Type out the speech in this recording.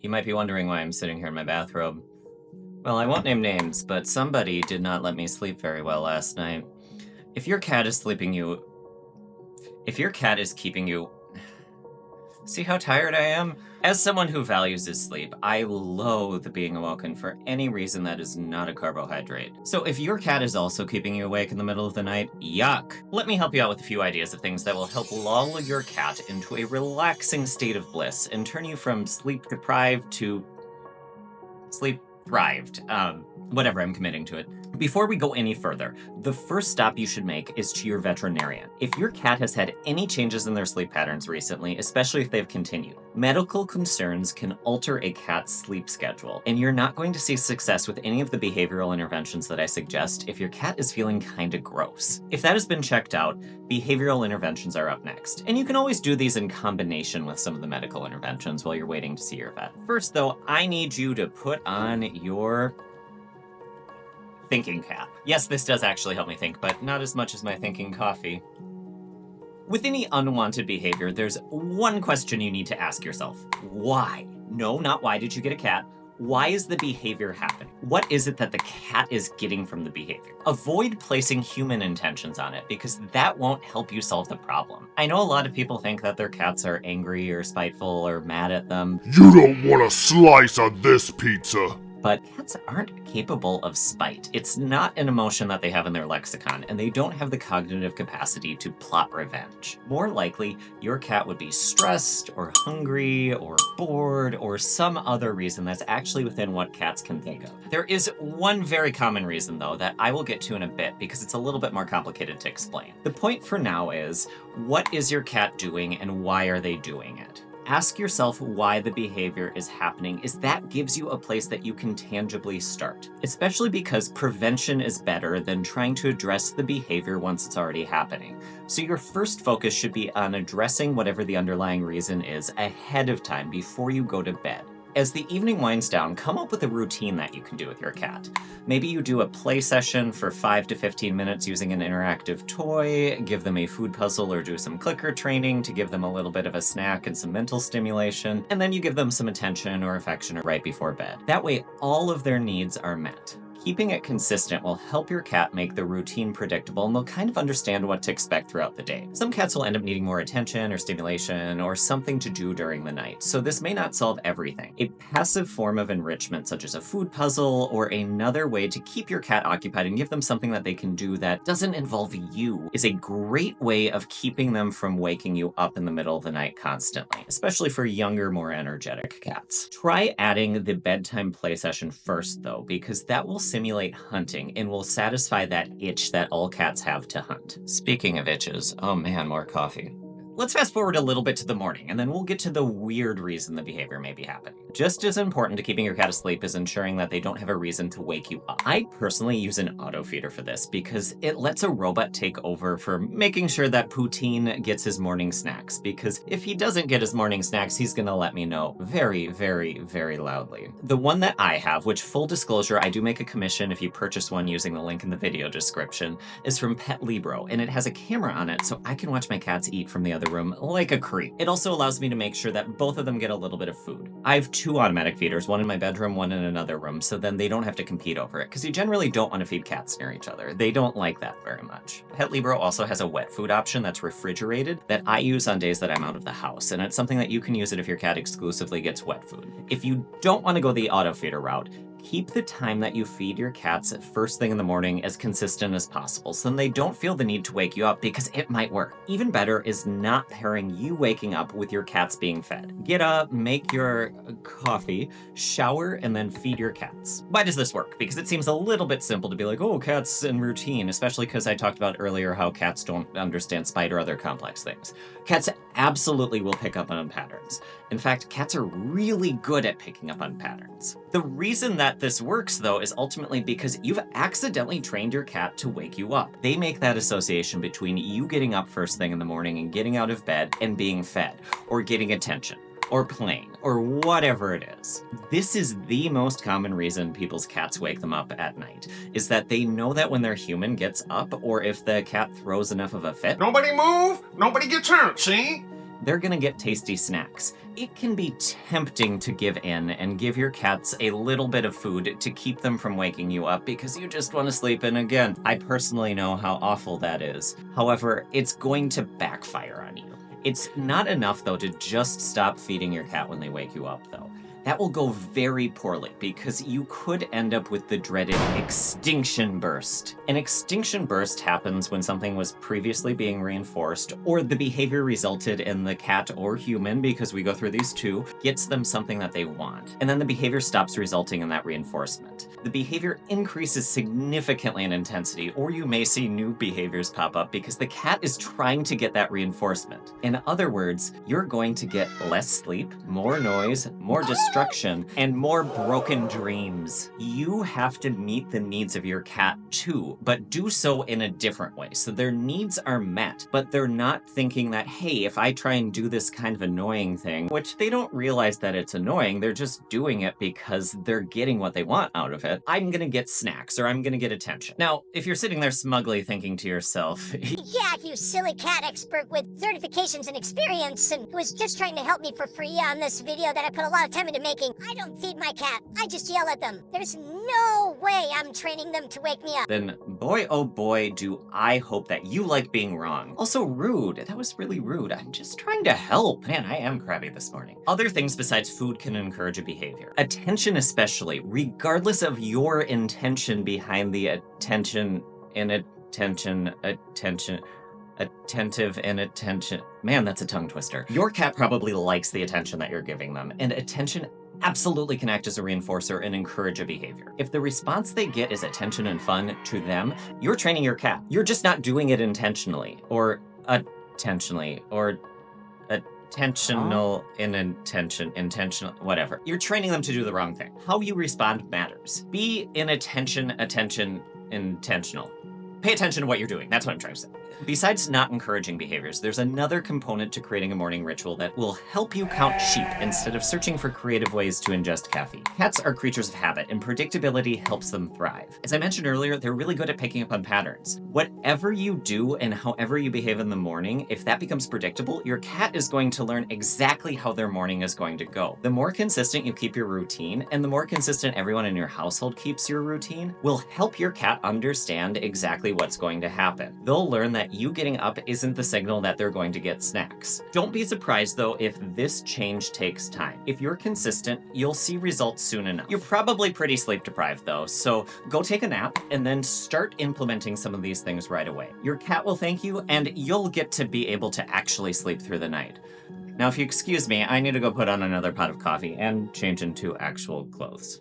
You might be wondering why I'm sitting here in my bathrobe. Well, I won't name names, but somebody did not let me sleep very well last night. If your cat is sleeping you... If your cat is keeping you... See how tired I am? As someone who values his sleep, I loathe being awoken for any reason that is not a carbohydrate. So if your cat is also keeping you awake in the middle of the night, yuck! Let me help you out with a few ideas of things that will help lull your cat into a relaxing state of bliss and turn you from sleep deprived to sleep thrived. Whatever, I'm committing to it. Before we go any further, the first stop you should make is to your veterinarian. If your cat has had any changes in their sleep patterns recently, especially if they've continued, medical concerns can alter a cat's sleep schedule, and you're not going to see success with any of the behavioral interventions that I suggest if your cat is feeling kinda gross. If that has been checked out, behavioral interventions are up next. And you can always do these in combination with some of the medical interventions while you're waiting to see your vet. First though, I need you to put on your thinking cap. Yes, this does actually help me think, but not as much as my thinking coffee. With any unwanted behavior, there's one question you need to ask yourself. Why? No, not why did you get a cat. Why is the behavior happening? What is it that the cat is getting from the behavior? Avoid placing human intentions on it, because that won't help you solve the problem. I know a lot of people think that their cats are angry or spiteful or mad at them. You don't want a slice of this pizza. But cats aren't capable of spite. It's not an emotion that they have in their lexicon, and they don't have the cognitive capacity to plot revenge. More likely, your cat would be stressed, or hungry, or bored, or some other reason that's actually within what cats can think of. There is one very common reason, though, that I will get to in a bit, because it's a little bit more complicated to explain. The point for now is, what is your cat doing, and why are they doing it? Ask yourself why the behavior is happening, as that gives you a place that you can tangibly start. Especially because prevention is better than trying to address the behavior once it's already happening. So your first focus should be on addressing whatever the underlying reason is ahead of time before you go to bed. As the evening winds down, come up with a routine that you can do with your cat. Maybe you do a play session for 5 to 15 minutes using an interactive toy, give them a food puzzle or do some clicker training to give them a little bit of a snack and some mental stimulation, and then you give them some attention or affection right before bed. That way, all of their needs are met. Keeping it consistent will help your cat make the routine predictable, and they'll kind of understand what to expect throughout the day. Some cats will end up needing more attention or stimulation or something to do during the night, so this may not solve everything. A passive form of enrichment, such as a food puzzle or another way to keep your cat occupied and give them something that they can do that doesn't involve you, is a great way of keeping them from waking you up in the middle of the night constantly, especially for younger, more energetic cats. Try adding the bedtime play session first, though, because that will simulate hunting and will satisfy that itch that all cats have to hunt. Speaking of itches, oh man, more coffee. Let's fast forward a little bit to the morning, and then we'll get to the weird reason the behavior may be happening. Just as important to keeping your cat asleep is ensuring that they don't have a reason to wake you up. I personally use an auto feeder for this because it lets a robot take over for making sure that Poutine gets his morning snacks, because if he doesn't get his morning snacks, he's gonna let me know very, very, very loudly. The one that I have, which full disclosure, I do make a commission if you purchase one using the link in the video description, is from Pet Libro, and it has a camera on it so I can watch my cats eat from the other room like a creep. It also allows me to make sure that both of them get a little bit of food. I have 2 automatic feeders, one in my bedroom, one in another room, so then they don't have to compete over it, because you generally don't want to feed cats near each other. They don't like that very much. Pet Libro also has a wet food option that's refrigerated that I use on days that I'm out of the house, and it's something that you can use it if your cat exclusively gets wet food. If you don't want to go the auto feeder route, keep the time that you feed your cats at first thing in the morning as consistent as possible, so then they don't feel the need to wake you up, because it might work. Even better is not pairing you waking up with your cats being fed. Get up, make your coffee, shower, and then feed your cats. Why does this work? Because it seems a little bit simple to be like, oh, cats and routine, especially because I talked about earlier how cats don't understand spite or other complex things. Cats absolutely will pick up on patterns. In fact, cats are really good at picking up on patterns. The reason that this works, though, is ultimately because you've accidentally trained your cat to wake you up. They make that association between you getting up first thing in the morning and getting out of bed and being fed, or getting attention, or playing, or whatever it is. This is the most common reason people's cats wake them up at night, is that they know that when their human gets up, or if the cat throws enough of a fit, Nobody move, nobody gets hurt, see? they're gonna get tasty snacks. It can be tempting to give in and give your cats a little bit of food to keep them from waking you up because you just want to sleep in again. I personally know how awful that is. However, it's going to backfire on you. It's not enough, though, to just stop feeding your cat when they wake you up, though. That will go very poorly because you could end up with the dreaded extinction burst. An extinction burst happens when something was previously being reinforced, or the behavior resulted in the cat or human, because we go through these two, gets them something that they want. And then the behavior stops resulting in that reinforcement. The behavior increases significantly in intensity, or you may see new behaviors pop up because the cat is trying to get that reinforcement. In other words, you're going to get less sleep, more noise, more destruction, and more broken dreams. You have to meet the needs of your cat too, but do so in a different way. So their needs are met, but they're not thinking that, hey, if I try and do this kind of annoying thing, which they don't realize that it's annoying, they're just doing it because they're getting what they want out of it. I'm gonna get snacks, or I'm gonna get attention. Now, if you're sitting there smugly thinking to yourself, Yeah, you silly cat expert with certifications and experience, and who was just trying to help me for free on this video that I put a lot of time into making. I don't feed my cat. I just yell at them. There's no way I'm training them to wake me up. then boy, oh boy, do I hope that you like being wrong. Also rude. That was really rude. I'm just trying to help. Man, I am crabby this morning. Other things besides food can encourage a behavior. Attention especially, regardless of your intention behind the attentive and attention. Man, that's a tongue twister. Your cat probably likes the attention that you're giving them, and attention absolutely can act as a reinforcer and encourage a behavior. If the response they get is attention and fun to them, you're training your cat. You're just not doing it intentionally, or attentionally, or intentional, intentional, whatever. You're training them to do the wrong thing. How you respond matters. Be intentional. Pay attention to what you're doing. That's what I'm trying to say. Besides not encouraging behaviors, there's another component to creating a morning ritual that will help you count sheep instead of searching for creative ways to ingest caffeine. Cats are creatures of habit, and predictability helps them thrive. As I mentioned earlier, they're really good at picking up on patterns. Whatever you do and however you behave in the morning, if that becomes predictable, your cat is going to learn exactly how their morning is going to go. The more consistent you keep your routine, and the more consistent everyone in your household keeps your routine, will help your cat understand exactly what's going to happen. They'll learn that you getting up isn't the signal that they're going to get snacks. Don't be surprised though if this change takes time. If you're consistent, you'll see results soon enough. You're probably pretty sleep deprived though, so go take a nap and then start implementing some of these things right away. Your cat will thank you, and you'll get to be able to actually sleep through the night. Now, if you excuse me, I need to go put on another pot of coffee and change into actual clothes.